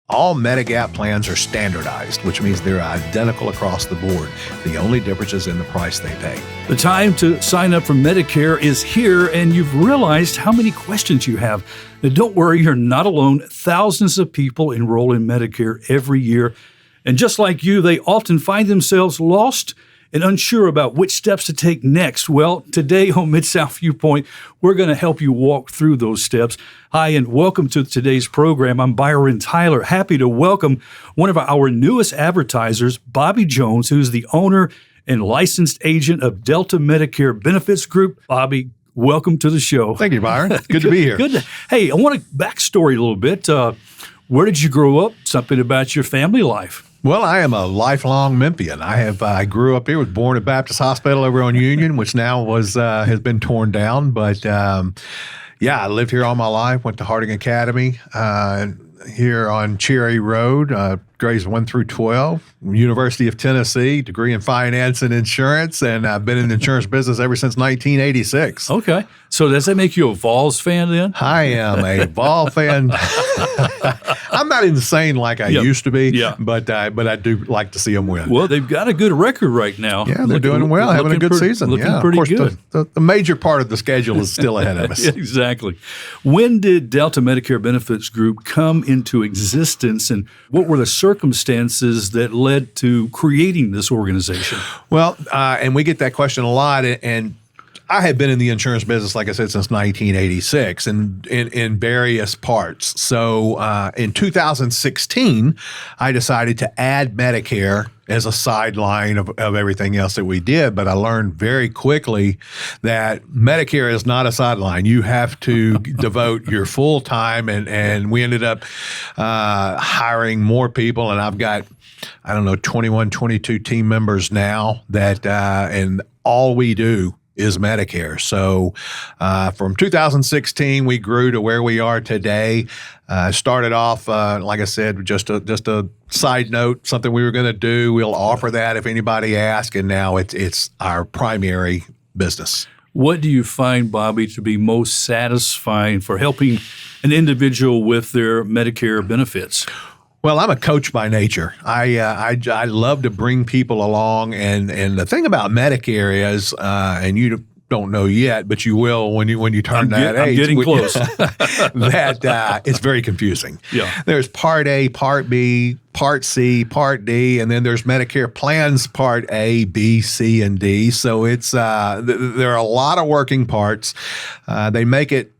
All Medigap plans are standardized, which means they're identical across the board. The only difference is in the price they pay. The time to sign up for Medicare is here, and you've realized how many questions you have. Now, don't worry, you're not alone. Thousands of people enroll in Medicare every year. And just like you, they often find themselves lost and unsure about which steps to take next. Well, today on Mid-South Viewpoint, we're going to help you walk through those steps. Hi, and welcome to today's program. I'm Byron Tyler. Happy to welcome one of our newest advertisers, Bobby Jones, who's the owner and licensed agent of Delta Medicare Benefits Group. Bobby, welcome to the show. Thank you, Byron. Good to be here. Good. Hey, I want to backstory a little bit. Where did you grow up? Something about your family life. Well, I am a lifelong Memphian. I grew up here, was born at Baptist Hospital over on Union, which now has been torn down. But I lived here all my life. Went to Harding Academy here on Cherry Road, grades 1 through 12. University of Tennessee, degree in finance and insurance, and I've been in the insurance business ever since 1986. Okay, so does that make you a Vols fan then? I am a Vol fan. I'm not insane like I used to be, but I do like to see them win. Well, they've got a good record right now. Yeah, they're doing well, having a good season. Looking pretty good. The major part of the schedule is still ahead of us. Exactly. When did Delta Medicare Benefits Group come into existence, and what were the circumstances that led to creating this organization? Well, and we get that question a lot, and I have been in the insurance business, like I said, since 1986 and in various parts. So in 2016, I decided to add Medicare as a sideline of everything else that we did. But I learned very quickly that Medicare is not a sideline. You have to devote your full time, and we ended up hiring more people, and I've got 21, 22 team members now that, and all we do is Medicare. So from 2016, we grew to where we are today. Started off, like I said, just a side note, something we were going to do. We'll offer that if anybody asks, and now it's our primary business. What do you find, Bobby, to be most satisfying for helping an individual with their Medicare benefits? Well, I'm a coach by nature. I love to bring people along, and the thing about Medicare is, and you don't know yet, but you will when you turn that age. I'm getting close. That it's very confusing. Yeah. There's Part A, Part B, Part C, Part D, and then there's Medicare plans Part A, B, C, and D. So it's there are a lot of working parts. They make it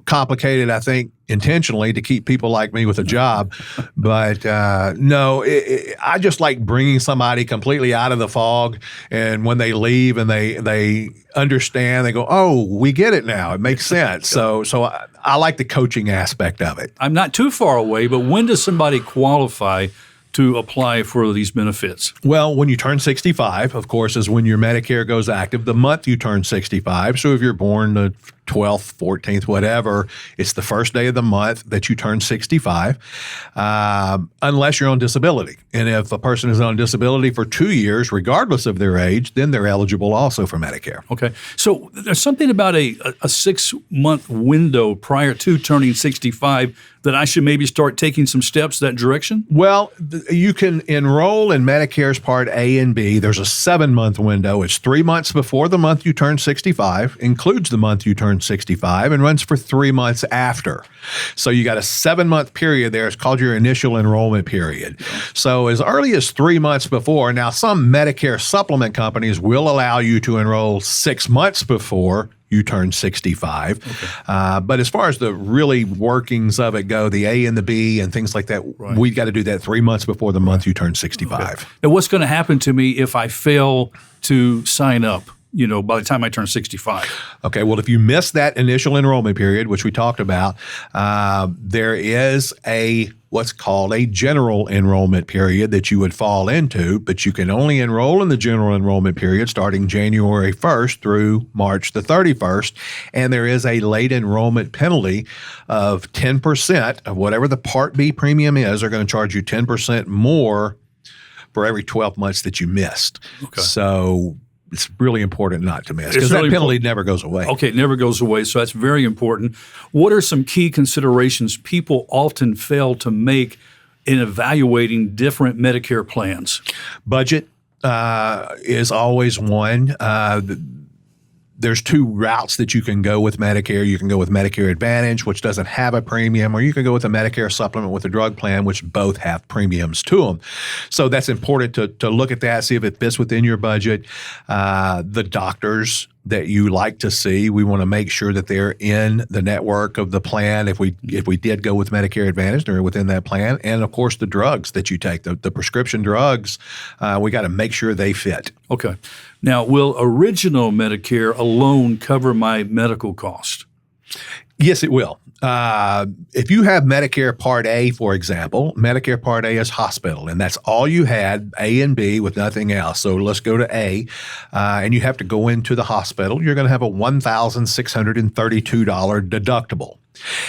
complicated, I think, intentionally to keep people like me with a job. But no, I just like bringing somebody completely out of the fog. And when they leave and they understand, they go, oh, we get it now. It makes sense. So I like the coaching aspect of it. I'm not too far away, but when does somebody qualify to apply for these benefits? Well, when you turn 65, of course, is when your Medicare goes active. The month you turn 65. So if you're born the 12th, 14th, whatever, it's the first day of the month that you turn 65, unless you're on disability. And if a person is on disability for 2 years, regardless of their age, then they're eligible also for Medicare. Okay. So there's something about a 6-month window prior to turning 65 that I should maybe start taking some steps that direction? Well, you can enroll in Medicare's Part A and B. There's a 7-month window. It's 3 months before the month you turn 65, includes the month you turn 65, and runs for 3 months after. So you got a 7-month period there. It's called your initial enrollment period. So as early as 3 months before, now some Medicare supplement companies will allow you to enroll 6 months before you turn 65. Okay. But as far as the really workings of it go, the A and the B and things like that, we got to do that 3 months before the month you turn 65. Okay. Now, what's going to happen to me if I fail to sign up, by the time I turn 65? Okay, well, if you miss that initial enrollment period, which we talked about, there is what's called a general enrollment period that you would fall into, but you can only enroll in the general enrollment period starting January 1st through March the 31st, and there is a late enrollment penalty of 10% of whatever the Part B premium is. They're going to charge you 10% more for every 12 months that you missed. Okay. So it's really important not to miss because that penalty never goes away. Okay, it never goes away, so that's very important. What are some key considerations people often fail to make in evaluating different Medicare plans? Budget is always one. There's two routes that you can go with Medicare. You can go with Medicare Advantage, which doesn't have a premium, or you can go with a Medicare supplement with a drug plan, which both have premiums to them. So that's important to look at that, see if it fits within your budget. The doctors that you like to see, we want to make sure that they're in the network of the plan. If we did go with Medicare Advantage, they're within that plan. And of course, the drugs that you take, the prescription drugs, we got to make sure they fit. Okay. Now, will original Medicare alone cover my medical cost? Yes, it will. If you have Medicare Part A, for example, Medicare Part A is hospital, and that's all you had, A and B with nothing else. So let's go to A, and you have to go into the hospital. You're going to have a $1,632 deductible.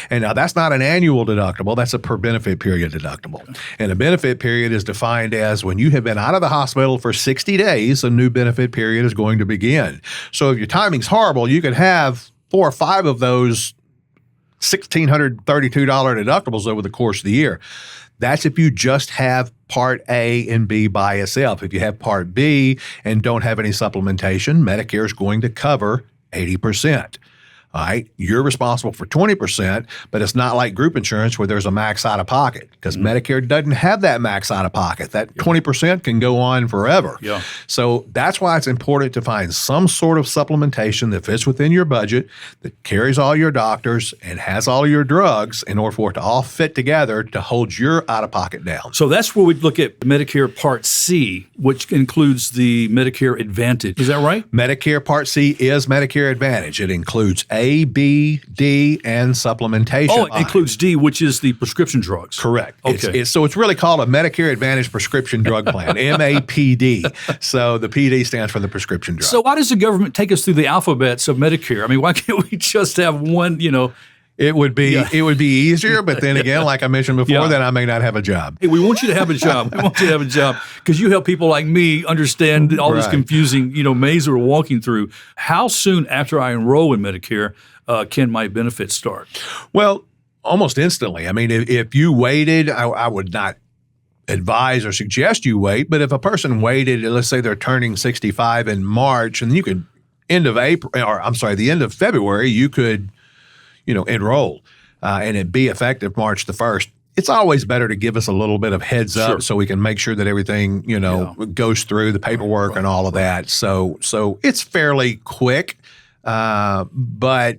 And now that's not an annual deductible, that's a per benefit period deductible. And a benefit period is defined as when you have been out of the hospital for 60 days, a new benefit period is going to begin. So if your timing's horrible, you could have 4 or 5 of those $1,632 deductibles over the course of the year. That's if you just have Part A and B by itself. If you have Part B and don't have any supplementation, Medicare is going to cover 80%. All right, you're responsible for 20%, but it's not like group insurance where there's a max out of pocket because Medicare doesn't have that max out of pocket. That 20% can go on forever. Yeah. So that's why it's important to find some sort of supplementation that fits within your budget, that carries all your doctors and has all your drugs in order for it to all fit together to hold your out of pocket down. So that's where we'd look at Medicare Part C, which includes the Medicare Advantage. Is that right? Medicare Part C is Medicare Advantage. It includes A, B, D, and supplementation. Oh, it includes D, which is the prescription drugs. Correct. Okay. So it's really called a Medicare Advantage prescription drug plan, MAPD. So the PD stands for the prescription drug. So why does the government take us through the alphabets of Medicare? I mean, why can't we just have one, It would be easier, but then again, like I mentioned before, then I may not have a job. Hey, we want you to have a job. We want you to have a job because you help people like me understand all this confusing, maze we're walking through. How soon after I enroll in Medicare can my benefits start? Well, almost instantly. I mean, if you waited, I would not advise or suggest you wait. But if a person waited, let's say they're turning 65 in March, and you could the end of February, you could enroll and it be effective March the 1st. It's always better to give us a little bit of heads up so we can make sure that everything, goes through the paperwork and all of that. So it's fairly quick, but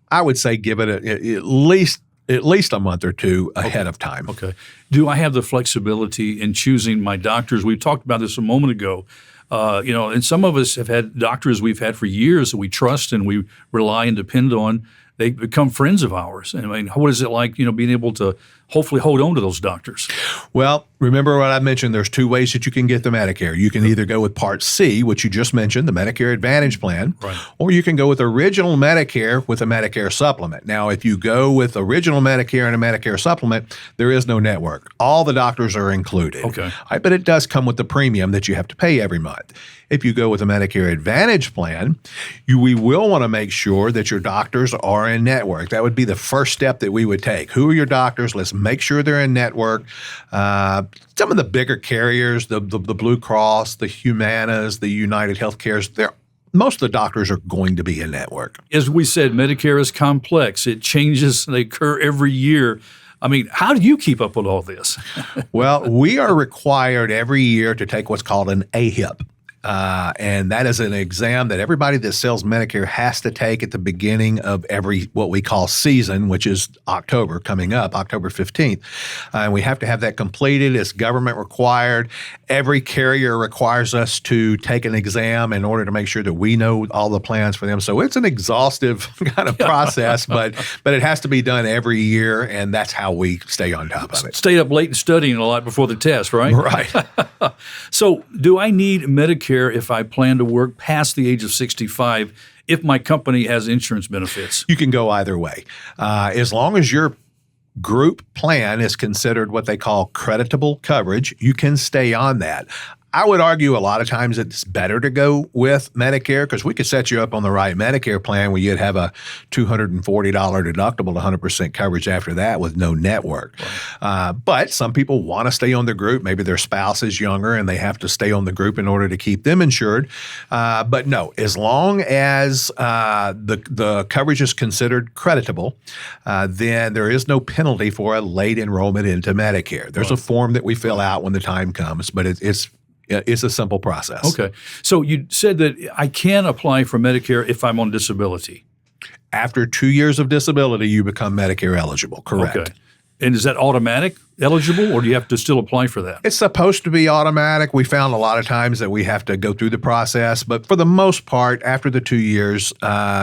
I would say give it at least a month or two ahead of time. Okay. Do I have the flexibility in choosing my doctors? We talked about this a moment ago. And some of us have had doctors we've had for years that we trust and we rely and depend on. They become friends of ours. And I mean, what is it like, being able to hopefully hold on to those doctors? Well, remember what I mentioned, there's 2 ways that you can get the Medicare. You can either go with Part C, which you just mentioned, the Medicare Advantage plan, or you can go with original Medicare with a Medicare supplement. Now, if you go with original Medicare and a Medicare supplement, there is no network. All the doctors are included. Okay. But it does come with the premium that you have to pay every month. If you go with a Medicare Advantage plan, we will want to make sure that your doctors are in network. That would be the first step that we would take. Who are your doctors? Let's make sure they're in network. Some of the bigger carriers, the Blue Cross, the Humanas, the United Healthcares, most of the doctors are going to be in network. As we said, Medicare is complex. It changes. They occur every year. I mean, how do you keep up with all this? Well, we are required every year to take what's called an AHIP. And that is an exam that everybody that sells Medicare has to take at the beginning of every what we call season, which is October coming up, October 15th. And we have to have that completed. It's government required. Every carrier requires us to take an exam in order to make sure that we know all the plans for them. So it's an exhaustive kind of process, but it has to be done every year, and that's how we stay on top of it. Stay up late and studying a lot before the test, right? Right. So do I need Medicare if I plan to work past the age of 65 if my company has insurance benefits? You can go either way. As long as your group plan is considered what they call creditable coverage, you can stay on that. I would argue a lot of times it's better to go with Medicare because we could set you up on the right Medicare plan where you'd have a $240 deductible, 100% coverage after that with no network. Right. But some people want to stay on the group. Maybe their spouse is younger and they have to stay on the group in order to keep them insured. But no, as long as the coverage is considered creditable, then there is no penalty for a late enrollment into Medicare. There's a form that we fill out when the time comes, but it's a simple process. Okay. So you said that I can apply for Medicare if I'm on disability. After 2 years of disability, you become Medicare eligible, correct? Okay. And is that automatic eligible, or do you have to still apply for that? It's supposed to be automatic. We found a lot of times that we have to go through the process, but for the most part, after the 2 years,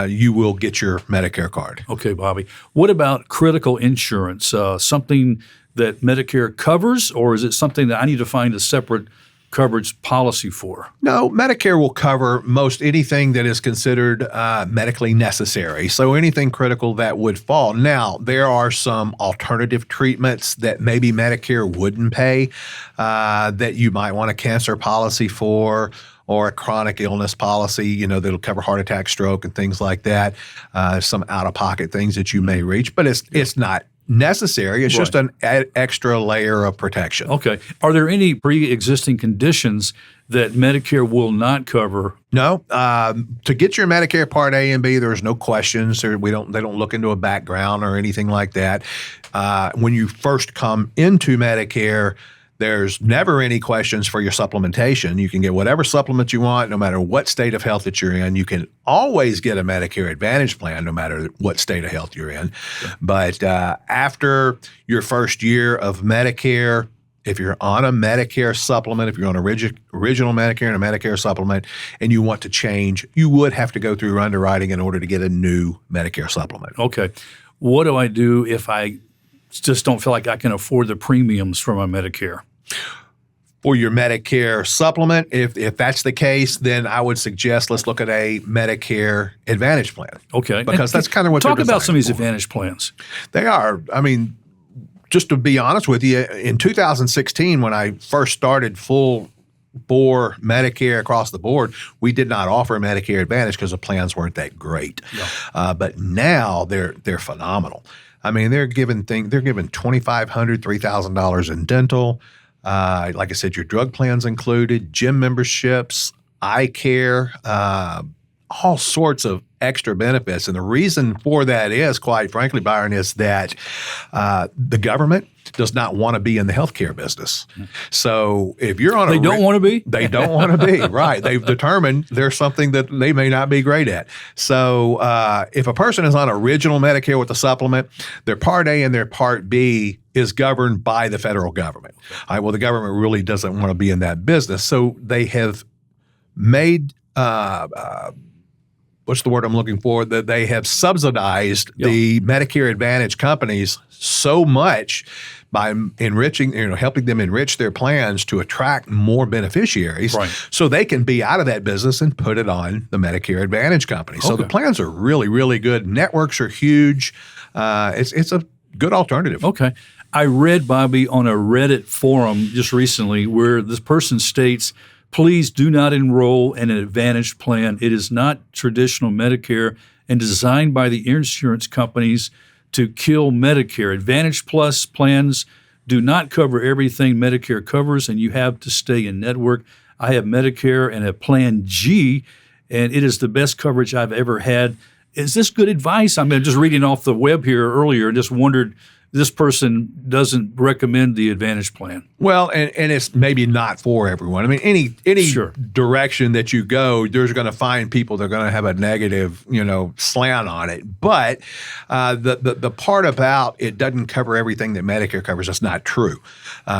you will get your Medicare card. Okay, Bobby. What about critical insurance? Something that Medicare covers, or is it something that I need to find a separate coverage policy for? No, Medicare will cover most anything that is considered medically necessary. So anything critical that would fall. Now, there are some alternative treatments that maybe Medicare wouldn't pay that you might want a cancer policy for, or a chronic illness policy, that'll cover heart attack, stroke, and things like that. Some out-of-pocket things that you may reach, but it's not necessary. It's just an extra layer of protection. Okay. Are there any pre-existing conditions that Medicare will not cover? No. To get your Medicare Part A and B, there's no questions. They don't look into a background or anything like that. When you first come into Medicare, there's never any questions for your supplementation. You can get whatever supplement you want, no matter what state of health that you're in. You can always get a Medicare Advantage plan, no matter what state of health you're in. Sure. But after your first year of Medicare, if you're on a Medicare supplement, if you're on original Medicare and a Medicare supplement, and you want to change, you would have to go through underwriting in order to get a new Medicare supplement. Okay. What do I do if I just don't feel like I can afford the premiums for my Medicare? For your Medicare supplement, if that's the case, then I would suggest let's look at a Medicare Advantage plan. Okay. Because that's kind of what they're talk about some of these for. Advantage plans. They are. I mean, just to be honest with you, in 2016, when I first started full bore Medicare across the board, we did not offer Medicare Advantage because the plans weren't that great. Yeah. But now they're phenomenal. I mean, they're giving $2,500, $3,000 in dental. Like I said, your drug plan's included, gym memberships, eye care, all sorts of extra benefits. And the reason for that is, quite frankly, Byron, is that the government does not want to be in the healthcare business. So if you're on They don't want to be? They don't want to be, right. They've determined there's something that they may not be great at. So if a person is on original Medicare with a supplement, their Part A and their Part B is governed by the federal government. All right, well, the government really doesn't want to be in that business. So they have made what's the word I'm looking for? That they have subsidized the Medicare Advantage companies so much by enriching, helping them enrich their plans to attract more beneficiaries, so they can be out of that business and put it on the Medicare Advantage company. So the plans are really, really good. Networks are huge. It's a good alternative. Okay. I read, Bobby, on a Reddit forum just recently where this person states, please do not enroll in an Advantage plan. It is not traditional Medicare and designed by the insurance companies to kill Medicare. Advantage Plus plans do not cover everything Medicare covers, and you have to stay in network. I have Medicare and a Plan G, and it is the best coverage I've ever had. Is this good advice? I mean, I'm just reading off the web here earlier and just wondered, this person doesn't recommend the Advantage plan. Well, and it's maybe not for everyone. I mean, any direction that you go, there's going to find people that are going to have a negative, slant on it. But the part about it doesn't cover everything that Medicare covers, that's not true.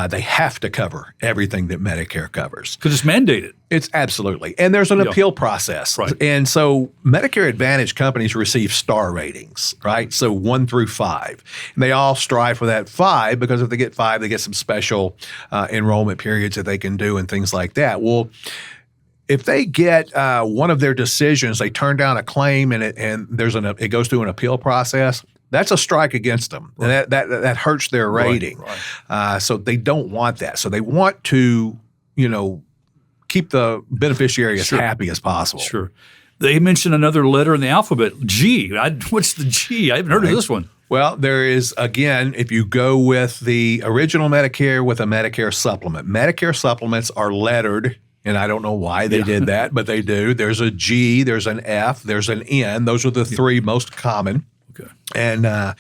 They have to cover everything that Medicare covers. Because it's mandated. It's absolutely. And there's an appeal process. Right. And so Medicare Advantage companies receive star ratings, right? So 1 through 5. And they all strive for that 5 because if they get 5, they get some special enrollment periods that they can do and things like that. Well, if they get one of their decisions, they turn down a claim and it goes through an appeal process, that's a strike against them. Right. And that hurts their rating. Right. So they don't want that. So they want to, keep the beneficiary as happy as possible. Sure. They mentioned another letter in the alphabet, G. What's the G? I haven't heard of this one. Well, there is, again, if you go with the original Medicare with a Medicare supplement, Medicare supplements are lettered, and I don't know why they did that, but they do. There's a G, there's an F, there's an N. Those are the three most common. Okay. And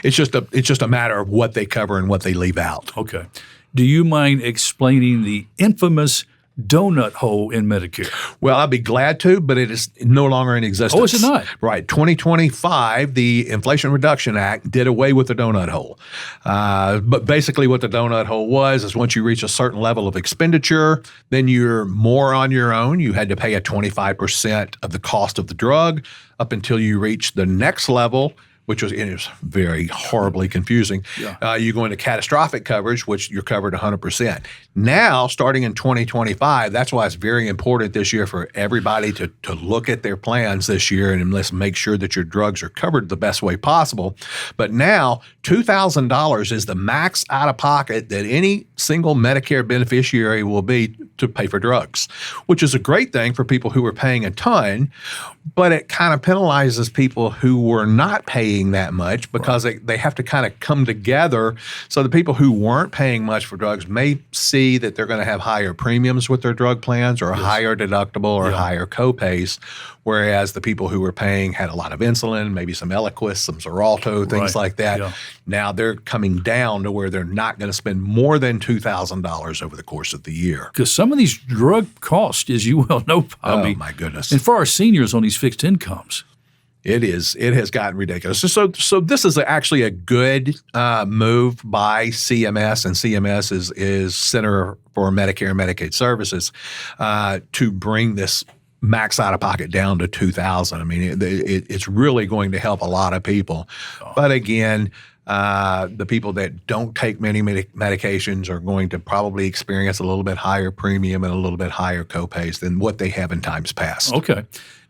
it's just a matter of what they cover and what they leave out. Okay. Do you mind explaining the infamous donut hole in Medicare? Well, I'd be glad to, but it is no longer in existence. Oh, is it not? Right. 2025, the Inflation Reduction Act did away with the donut hole. But basically what the donut hole was is once you reach a certain level of expenditure, then you're more on your own. You had to pay a 25% of the cost of the drug up until you reach the next level, which was, it was very horribly confusing. Yeah. You go into catastrophic coverage, which you're covered 100%. Now, starting in 2025, that's why it's very important this year for everybody to look at their plans this year and let's make sure that your drugs are covered the best way possible. But now, $2,000 is the max out-of-pocket that any single Medicare beneficiary will be to pay for drugs, which is a great thing for people who are paying a ton, but it kind of penalizes people who were not paying that much because they have to kind of come together. So the people who weren't paying much for drugs may see that they're going to have higher premiums with their drug plans or a higher deductible or higher copays, whereas the people who were paying had a lot of insulin, maybe some Eliquis, some Xarelto, things like that. Yeah. Now they're coming down to where they're not going to spend more than $2,000 over the course of the year. Because some of these drug costs, as you well know, Bobby. Oh, my goodness. And for our seniors on these fixed incomes. It has gotten ridiculous. So this is actually a good move by CMS, and CMS is Center for Medicare and Medicaid Services, to bring this max out of pocket down to $2,000. I mean, it's really going to help a lot of people. But again, the people that don't take many medications are going to probably experience a little bit higher premium and a little bit higher copays than what they have in times past. Okay.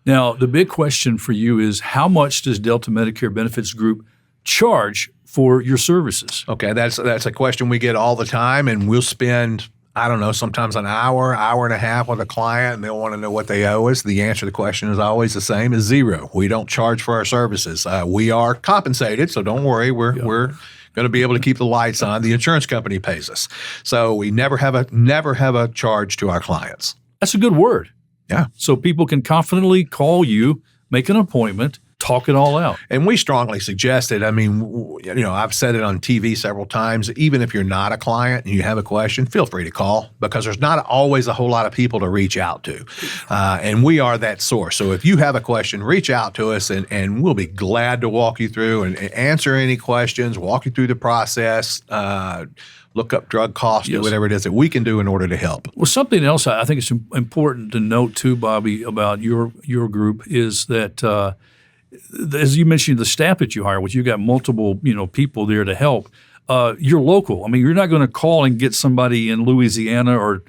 Now, the big question for you is how much does Delta Medicare Benefits Group charge for your services? Okay, that's a question we get all the time, and we'll spend, I don't know, sometimes an hour and a half with a client, and they'll want to know what they owe us. The answer to the question is always the same, is zero. We don't charge for our services. We are compensated, so don't worry. We're going to be able to keep the lights on. The insurance company pays us. So we never have a charge to our clients. That's a good word. Yeah. So people can confidently call you, make an appointment, talk it all out. And we strongly suggest it. I mean, I've said it on TV several times. Even if you're not a client and you have a question, feel free to call, because there's not always a whole lot of people to reach out to. And we are that source. So if you have a question, reach out to us and we'll be glad to walk you through and answer any questions, walk you through the process, look up drug costs, do whatever it is that we can do in order to help. Well, something else I think it's important to note too, Bobby, about your group is that as you mentioned, the staff that you hire, which you got multiple people there to help. You're local. I mean, you're not going to call and get somebody in Louisiana or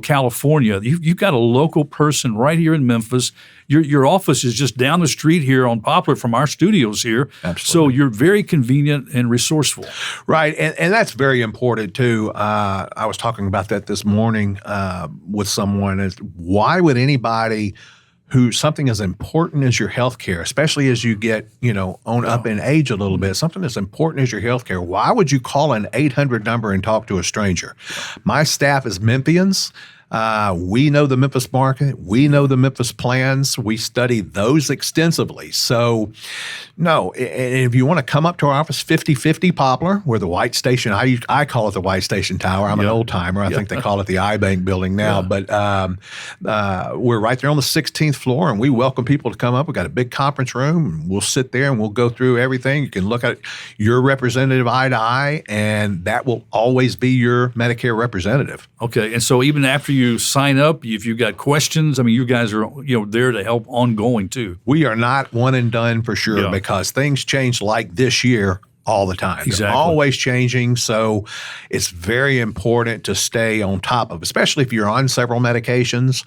California. You've got a local person right here in Memphis. Your office is just down the street here on Poplar from our studios here. Absolutely. So you're very convenient and resourceful. Right, and that's very important too. I was talking about that this morning with someone. Is why would anybody who something as important as your health care, especially as you get, up in age a little bit, something as important as your health care, why would you call an 800 number and talk to a stranger? My staff is Memphians. We know the Memphis market. We know the Memphis plans. We study those extensively. So, no, and if you want to come up to our office, 5050 Poplar, where the White Station, I call it the White Station Tower. I'm an old timer. I think they call it the iBank building now. But we're right there on the 16th floor, and we welcome people to come up. We've got a big conference room. And we'll sit there and we'll go through everything. You can look at your representative eye to eye, and that will always be your Medicare representative. Okay, and so even after you sign up, if you've got questions, I mean, you guys are there to help ongoing too. We are not one and done for sure because things change like this year all the time. Exactly. They're always changing. So it's very important to stay on top of, especially if you're on several medications.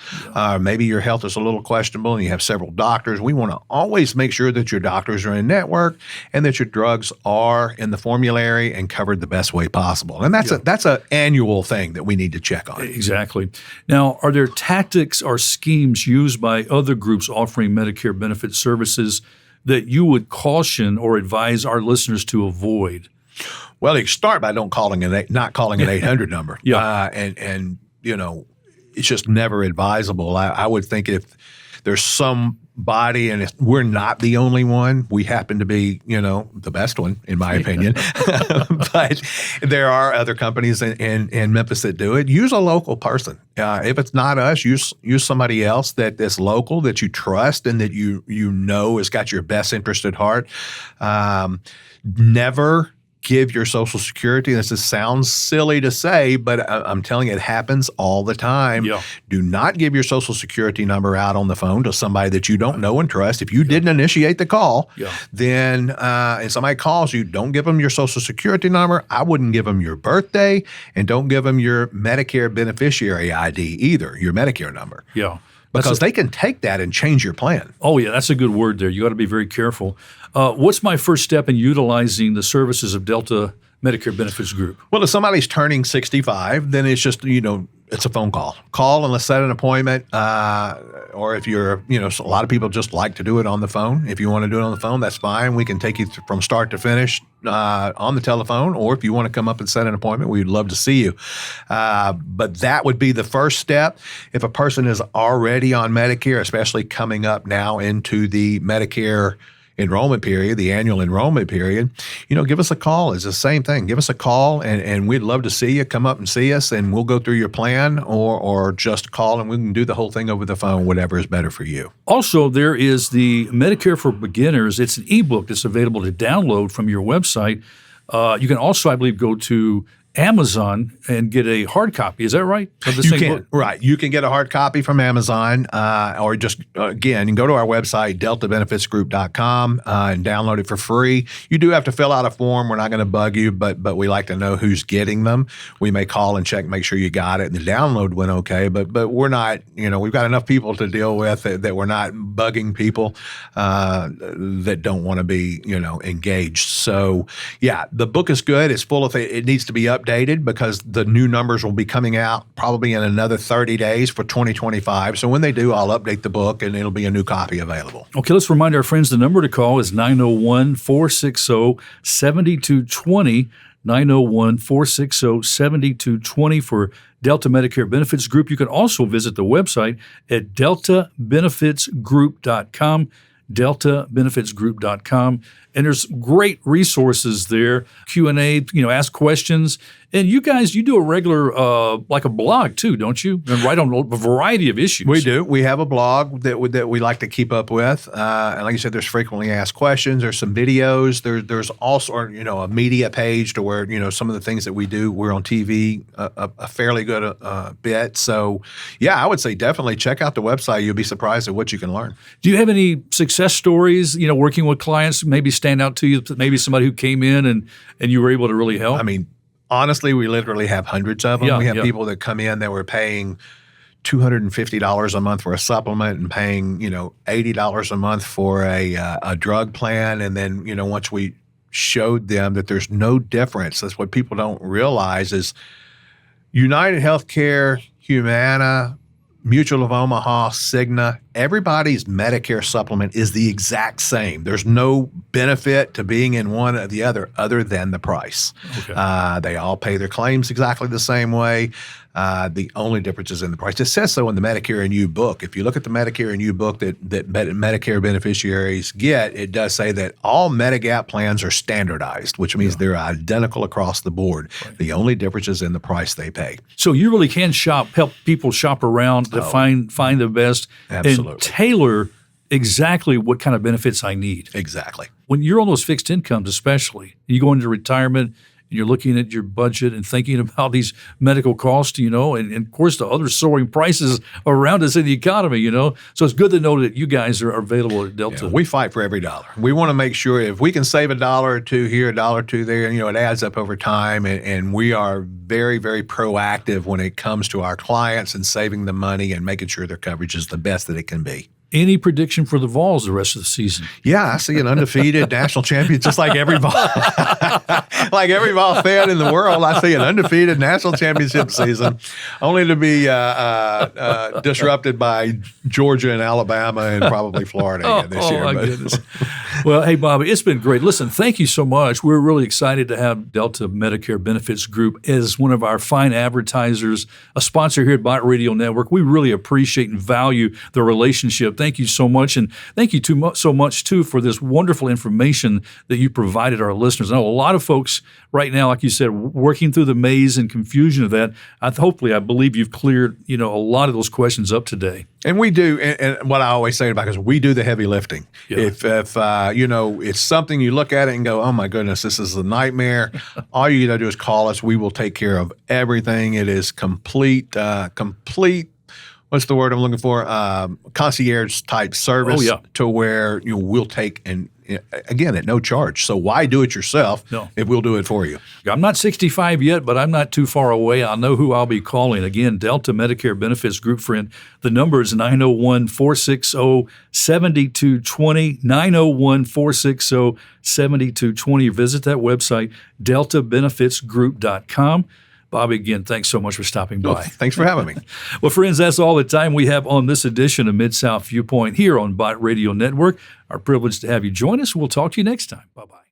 Maybe your health is a little questionable and you have several doctors. We want to always make sure that your doctors are in network and that your drugs are in the formulary and covered the best way possible. And that's an annual thing that we need to check on. Exactly. Now, are there tactics or schemes used by other groups offering Medicare benefit services that you would caution or advise our listeners to avoid? Well, you start by not calling an 800 number. And it's just never advisable. I would think if there's somebody, and we're not the only one, we happen to be, the best one, in my opinion. But there are other companies in Memphis that do it. Use a local person. If it's not us, use somebody else that's local, that you trust, and that you know has got your best interest at heart. Never give your Social Security. This sounds silly to say, but I'm telling you, it happens all the time. Yeah. Do not give your Social Security number out on the phone to somebody that you don't know and trust. If you didn't initiate the call, then and somebody calls you, don't give them your Social Security number. I wouldn't give them your birthday, and don't give them your Medicare beneficiary ID either, your Medicare number. Yeah. Because they can take that and change your plan. Oh, yeah, that's a good word there. You got to be very careful. What's my first step in utilizing the services of Delta Medicare Benefits Group? Well, if somebody's turning 65, then it's just, it's a phone call. Call and let's set an appointment. Or if you're, a lot of people just like to do it on the phone. If you want to do it on the phone, that's fine. We can take you from start to finish on the telephone. Or if you want to come up and set an appointment, we'd love to see you. But that would be the first step. If a person is already on Medicare, especially coming up now into the Medicare enrollment period, the annual enrollment period, give us a call. It's the same thing. Give us a call, and we'd love to see you. Come up and see us, and we'll go through your plan, or just call, and we can do the whole thing over the phone, whatever is better for you. Also, there is the Medicare for Beginners. It's an ebook that's available to download from your website. You can also, I believe, go to Amazon and get a hard copy. Is that right? Of the same book? Right. You can get a hard copy from Amazon, or just, again, you can go to our website, deltabenefitsgroup.com, and download it for free. You do have to fill out a form. We're not going to bug you, but we like to know who's getting them. We may call and check, make sure you got it. And the download went okay, but we're not, we've got enough people to deal with that we're not bugging people that don't want to be, engaged. So, yeah, the book is good. It's full of it needs to be updated because the new numbers will be coming out probably in another 30 days for 2025. So when they do, I'll update the book and it'll be a new copy available. Okay, let's remind our friends the number to call is 901-460-7220, 901-460-7220 for Delta Medicare Benefits Group. You can also visit the website at deltabenefitsgroup.com, deltabenefitsgroup.com. And there's great resources there, Q&A, ask questions. And you guys, you do a regular, like a blog too, don't you? And write on a variety of issues. We do. We have a blog that we like to keep up with. And like you said, there's frequently asked questions. There's some videos. There's also, a media page to where, some of the things that we do, we're on TV a fairly good bit. So, yeah, I would say definitely check out the website. You'll be surprised at what you can learn. Do you have any success stories, working with clients, maybe stand out to you, maybe somebody who came in and you were able to really help? I mean, honestly, we literally have hundreds of them. Yeah, we have people that come in that were paying $250 a month for a supplement and paying, $80 a month for a drug plan. And then, once we showed them that there's no difference, that's what people don't realize is United Healthcare, Humana, Mutual of Omaha, Cigna, everybody's Medicare supplement is the exact same. There's no benefit to being in one or the other than the price. Okay. They all pay their claims exactly the same way. The only difference is in the price. It says so in the Medicare and You book. If you look at the Medicare and You book that Medicare beneficiaries get, it does say that all Medigap plans are standardized, which means they're identical across the board. Right. The only difference is in the price they pay. So you really can help people shop around to find the best. Absolutely. And tailor exactly what kind of benefits I need. Exactly. When you're on those fixed incomes, especially, you go into retirement, you're looking at your budget and thinking about these medical costs, and of course the other soaring prices around us in the economy, So it's good to know that you guys are available at Delta. We fight for every dollar. We want to make sure if we can save $1 or $2 here, $1 or $2 there, it adds up over time. And we are very, very proactive when it comes to our clients and saving the money and making sure their coverage is the best that it can be. Any prediction for the Vols the rest of the season? Yeah, I see an undefeated national champion, just like every Vol, like every Vol fan in the world. I see an undefeated national championship season, only to be disrupted by Georgia and Alabama and probably Florida this year. My goodness. Well, hey, Bobby, it's been great. Listen, thank you so much. We're really excited to have Delta Medicare Benefits Group as one of our fine advertisers, a sponsor here at Byron Radio Network. We really appreciate and value the relationship. Thank you so much. And thank you so much, too, for this wonderful information that you provided our listeners. I know a lot of folks right now, like you said, working through the maze and confusion of that. I believe you've cleared, a lot of those questions up today. And we do, and what I always say about it is we do the heavy lifting. Yeah. If it's something you look at it and go, oh my goodness, this is a nightmare, all you got to do is call us. We will take care of everything. It is complete. What's the word I'm looking for? Concierge type service to where we'll take and again at no charge. So why do it yourself if we'll do it for you? I'm not 65 yet, but I'm not too far away. I'll know who I'll be calling. Again, Delta Medicare Benefits Group, friend. The number is 901-460-7220, 901-460-7220. Visit that website, deltabenefitsgroup.com. Bobby, again, thanks so much for stopping by. Thanks for having me. Well, friends, that's all the time we have on this edition of Mid-South Viewpoint here on Byron Radio Network. Our privilege to have you join us. We'll talk to you next time. Bye-bye.